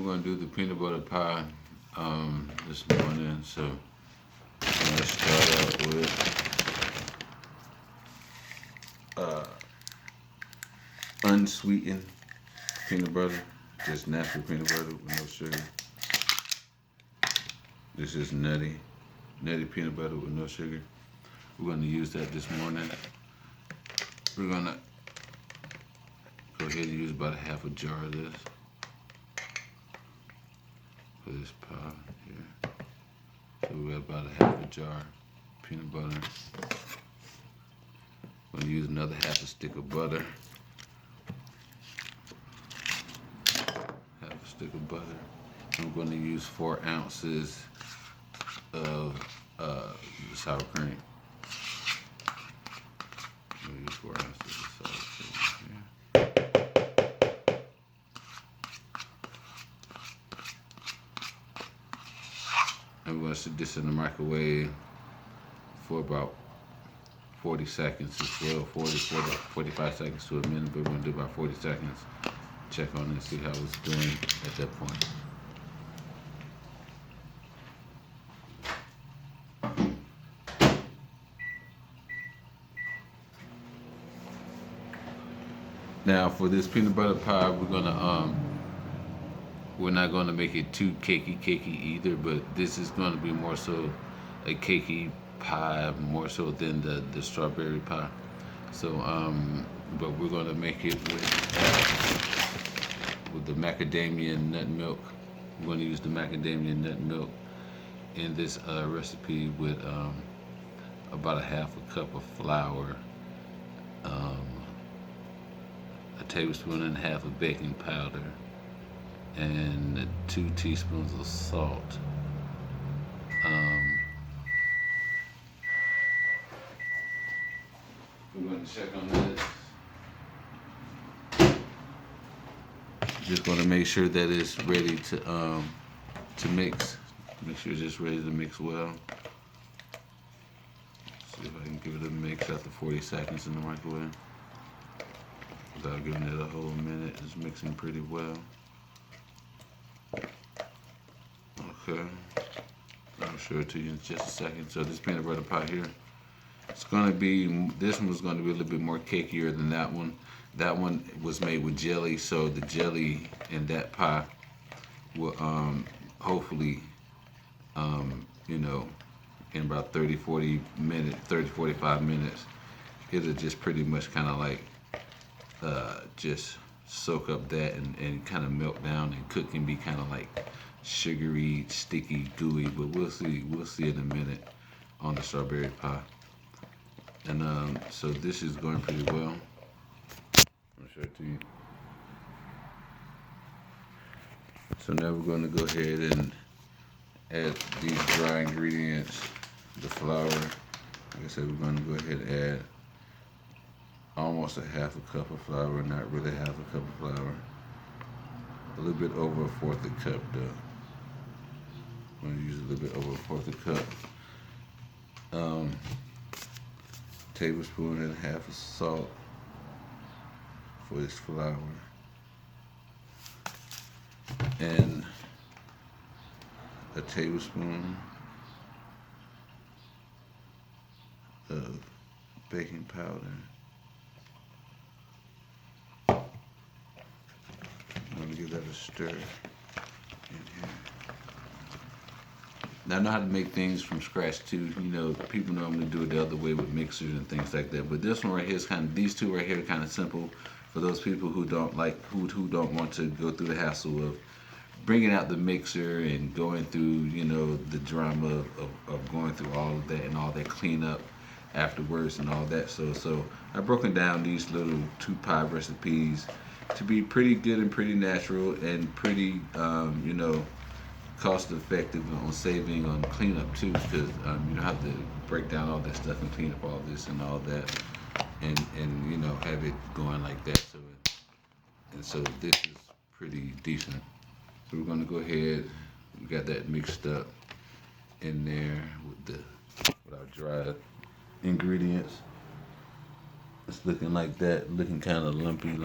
we're gonna do the peanut butter pie this morning. So I'm gonna start out with uh, unsweetened peanut butter, just natural peanut butter with no sugar. This is nutty peanut butter with no sugar. We're gonna use that this morning. We're gonna go ahead and use about a half a jar of this for this pie here. So we got about a half a jar peanut butter. I'm gonna use another half a stick of butter. Half a stick of butter. I'm gonna use 4 ounces of sour cream. I'm gonna use 4 ounces of sour cream here. And we're gonna sit this in the microwave for about 40 seconds as well, 45 seconds to a minute, but we're gonna do about 40 seconds. Check on it, see how it's doing at that point. Now for this peanut butter pie, we're not gonna make it too cakey either, but this is gonna be more so a cakey pie, more so than the strawberry pie. So but we're gonna make it with the macadamia nut milk. We're gonna use the macadamia nut milk in this recipe with about a half a cup of flour, um, a tablespoon and a half of baking powder, and 2 teaspoons of salt. Um, we're going to check on this. Just going to make sure that it's ready to mix. Make sure it's just ready to mix well. See if I can give it a mix after 40 seconds in the microwave. Without giving it a whole minute, it's mixing pretty well. Okay, I'll show it to you in just a second. So this peanut butter pie here, this one was gonna be a little bit more cakier than that one. That one was made with jelly, so the jelly in that pie will hopefully, you know, in about 45 minutes, it'll just pretty much kind of like just soak up that and kind of melt down and cook and be kind of like sugary, sticky, gooey. But we'll see in a minute on the strawberry pie. And so this is going pretty well. I'll show it to you. So now we're going to go ahead and add these dry ingredients, the flour. Like I said, we're going to go ahead and add almost a half a cup of flour, not really half a cup of flour. A little bit over a fourth a cup though. I'm going to use a little bit over a fourth a cup. Tablespoon and a half of salt for this flour. And a tablespoon of baking powder. I'm gonna give that a stir in here. Now I know how to make things from scratch too. You know, people normally do it the other way with mixers and things like that. But this one right here is these two right here are kind of simple for those people who don't want to go through the hassle of bringing out the mixer and going through, you know, the drama of going through all of that and all that cleanup afterwards and all that. So I've broken down these little 2 pie recipes to be pretty good and pretty natural and pretty, you know, cost effective on saving on cleanup too, because you don't have to break down all that stuff and clean up all this and all that, and you know, have it going like that. So this is pretty decent. So we're gonna go ahead. We got that mixed up in there with our dry ingredients. It's looking like that, looking kind of lumpy,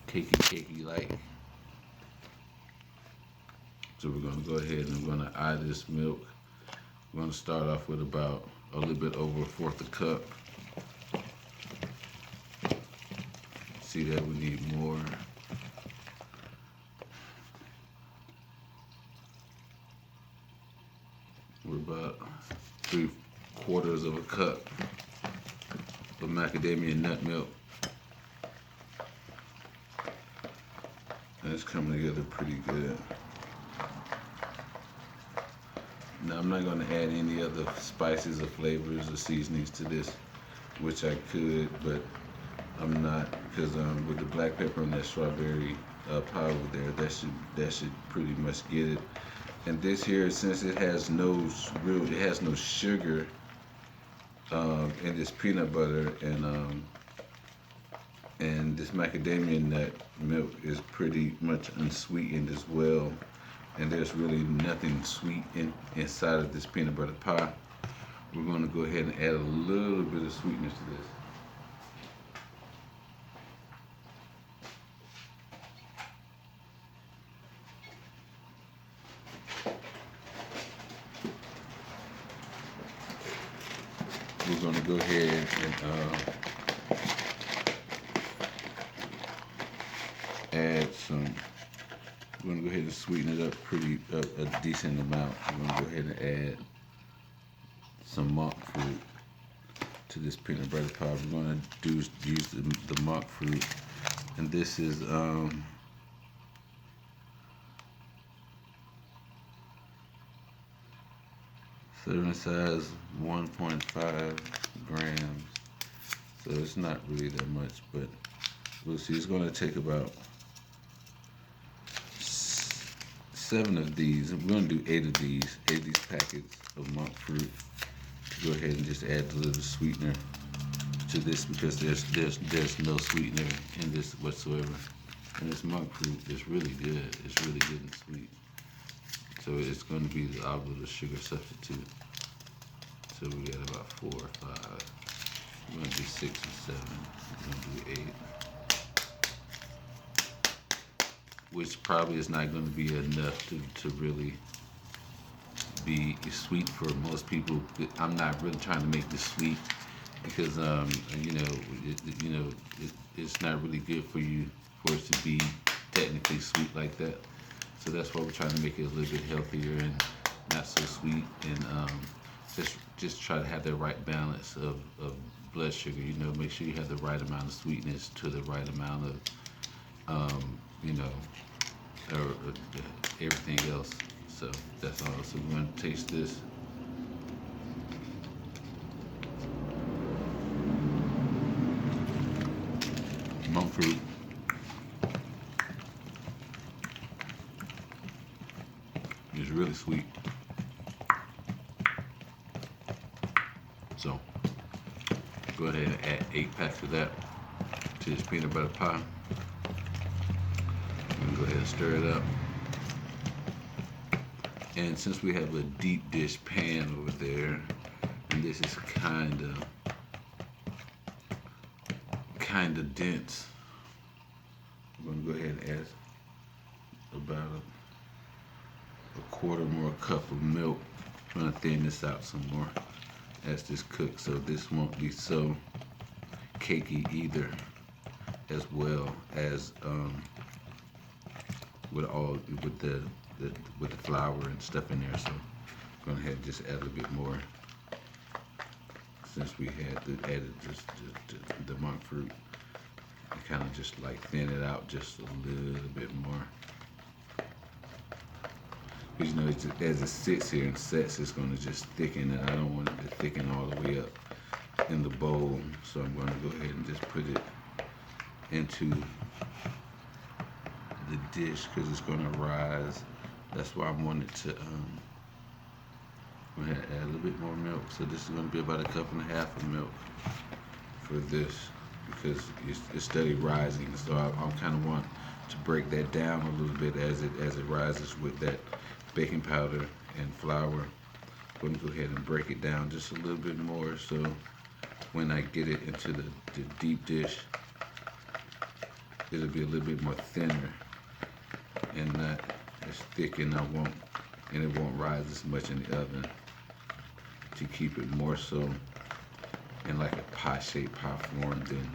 cakey like. So we're going to go ahead and we're going to eye this milk. We're going to start off with about a little bit over a fourth a cup. See that we need more. We're about 3/4 of a cup of macadamia nut milk. And it's coming together pretty good. Now I'm not going to add any other spices or flavors or seasonings to this, which I could, but I'm not, because with the black pepper and that strawberry powder there, that should pretty much get it. And this here, since it has no sugar in this peanut butter, and this macadamia nut milk is pretty much unsweetened as well, and there's really nothing sweet inside of this peanut butter pie. We're going to go ahead and add a little bit of sweetness to this. We're going to go ahead and add some. We're going to go ahead and sweeten it up a decent amount. We're going to go ahead and add some monk fruit to this peanut butter pie. We're going to use the monk fruit, and this is serving size 1.5 grams. So it's not really that much, but we'll see. It's going to take about 7 of these. We're going to do 8 of these packets of monk fruit. To go ahead and just add a little sweetener to this, because there's no sweetener in this whatsoever. And this monk fruit is really good. It's really good and sweet. So it's going to be our little sugar substitute. So we got about 4 or 5. We're going to do 6 and 7. We're going to do 8. Which probably is not going to be enough to really be sweet for most people. I'm not really trying to make this sweet, because it's not really good for you for it to be technically sweet like that. So that's why we're trying to make it a little bit healthier and not so sweet, and just try to have the right balance of blood sugar. Make sure you have the right amount of sweetness to the right amount of or everything else. So that's all. So we're going to taste this. Monk fruit. It's really sweet. So go ahead and add 8 packs of that to this peanut butter pie. And go ahead and stir it up. And since we have a deep dish pan over there, and this is kind of dense, I'm going to go ahead and add about a 1/4 more cup of milk. I'm going to thin this out some more as this cooks, so this won't be so cakey either, as well as with the flour and stuff in there. So I'm gonna just add a little bit more, since we had added just the monk fruit, and kind of just like thin it out just a little bit more. Because as it sits here and sets, it's gonna just thicken, and I don't want it to thicken all the way up in the bowl. So I'm gonna go ahead and just put it into the dish, because it's gonna rise. That's why I wanted to go ahead and add a little bit more milk. So this is gonna be about 1.5 cups of milk for this, because it's steady rising. So I kind of want to break that down a little bit as it rises with that baking powder and flour. I'm going to go ahead and break it down just a little bit more, so when I get it into the deep dish, it'll be a little bit more thinner and not it's thick and it won't rise as much in the oven to keep it more so in like a pie-shaped pie form than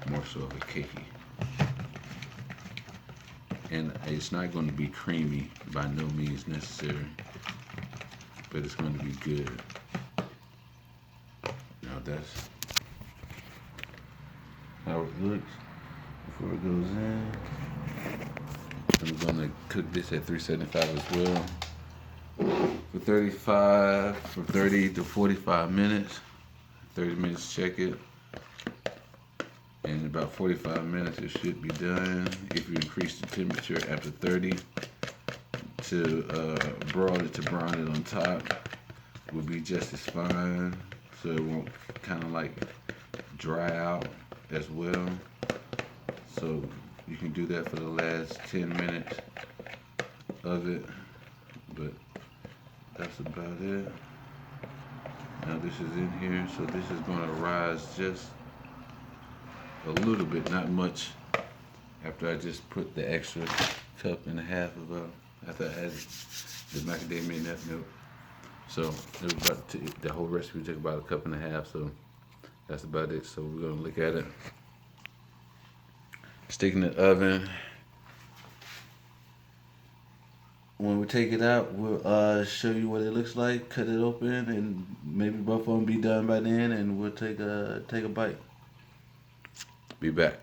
more so of a cakey. And it's not going to be creamy by no means necessary, but it's going to be good. Now that's how it looks before it goes in. I'm going to cook this at 375 as well for 30 to 45 minutes. 30 minutes, check it. In about 45 minutes, it should be done. If you increase the temperature after 30 to broil it, to brown it on top, will be just as fine. So it won't kind of like dry out as well. So you can do that for the last 10 minutes of it. But that's about it. Now this is in here, so this is going to rise just a little bit, not much, after I just put the extra cup and a half of after I added the macadamia nut milk. So it was the whole recipe took about a cup and a half, so that's about it. So we're gonna look at it. Stick in the oven. When we take it out, we'll show you what it looks like, cut it open, and maybe both of them be done by then, and we'll take a bite. Be back.